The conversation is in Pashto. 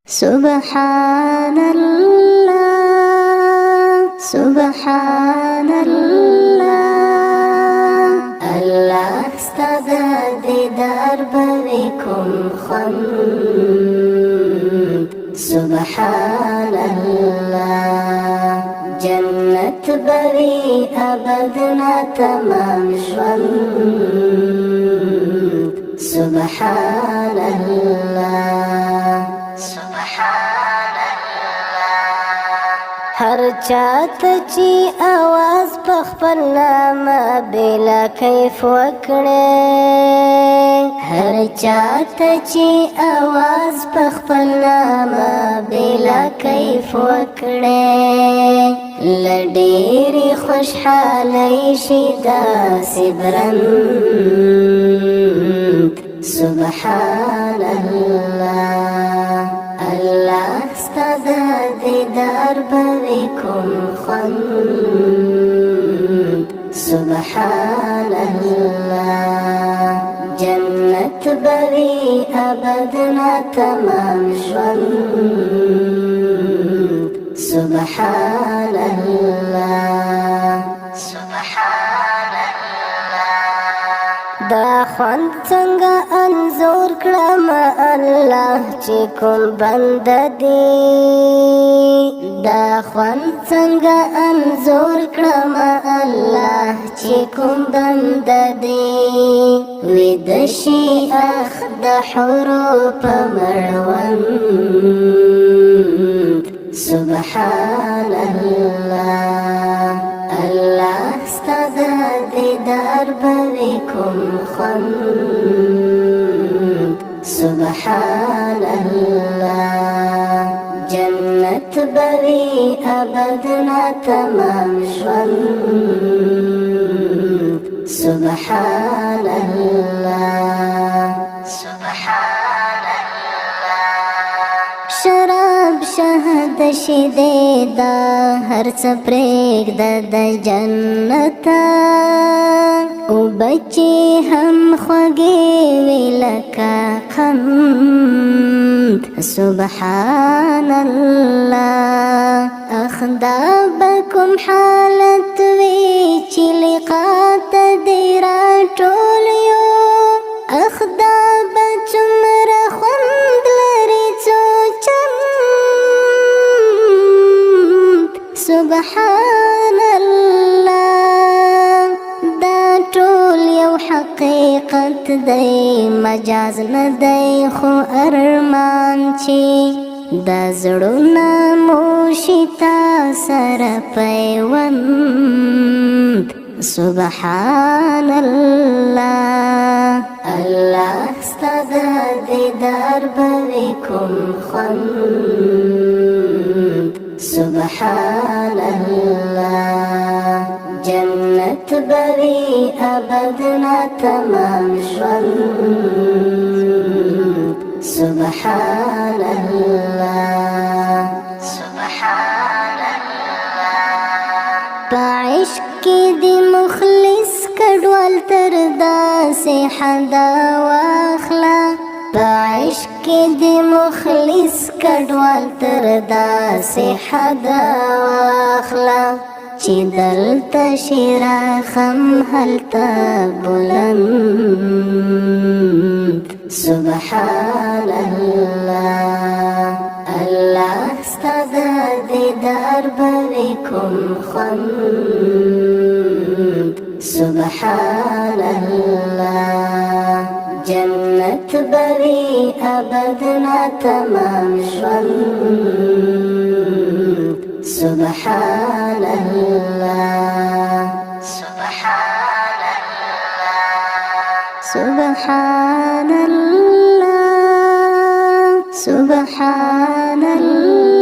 سبحان الله سبحان الله الله ستاد دیدار بویکم خوند سبحان الله جنت بوی ابدنا تمام ژوند سبحان الله هر چاته چې आवाज په خپل نامه بلا کیف وکړي هر چاته چې आवाज په خپل نامه بلا کیف وکړي لډېری خوشحالي شي داسې برند سبحان الله الله ستاد دیدار بویکم خوند سبحان الله جنت بوی ابدنا تمام ژوند سبحان الله دا خوند څنګه انزور کړم الله چې کوم بند دی دا خوند څنګه انزور کړم الله چې کوم بند دی وید شي اخ د حروف مړوند سبحان الله الله ستاد دیدار بویکم خوند سبحان الله جنت بوی ابدنا تمام ژوند سبحان الله شراب شهد شیدې دا هر څه پرېږده د جنته او بچې هم خوږې وي لکه قند سبحان الله اخ دا به کوم حالت وي چې لقا ته دې راټول یو اخ دا به څومره خوند لري څو چند سبحان الله دا ټول یو حقیقت دی مجاز نه دی خو ارمان چې دا زړونه مو شي تا سره پیوند سبحان الله الله ستاد دیدار بویکم خوند سبحان الله جنت بوی ابدنا تمام ژوند سبحان الله بعشق کې دی مخلص کډوال تر داسې حدا واخلا بعشق کې دی مخلص کډوال تر داسې حدا واخلا چې دلته شراخم هلته بلند سبحان الله الله ستاد دیدار بویکم خوند سبحان الله جنت بوی ابدنا تمام ژوند سبحان الله سبحان الله سبحان الله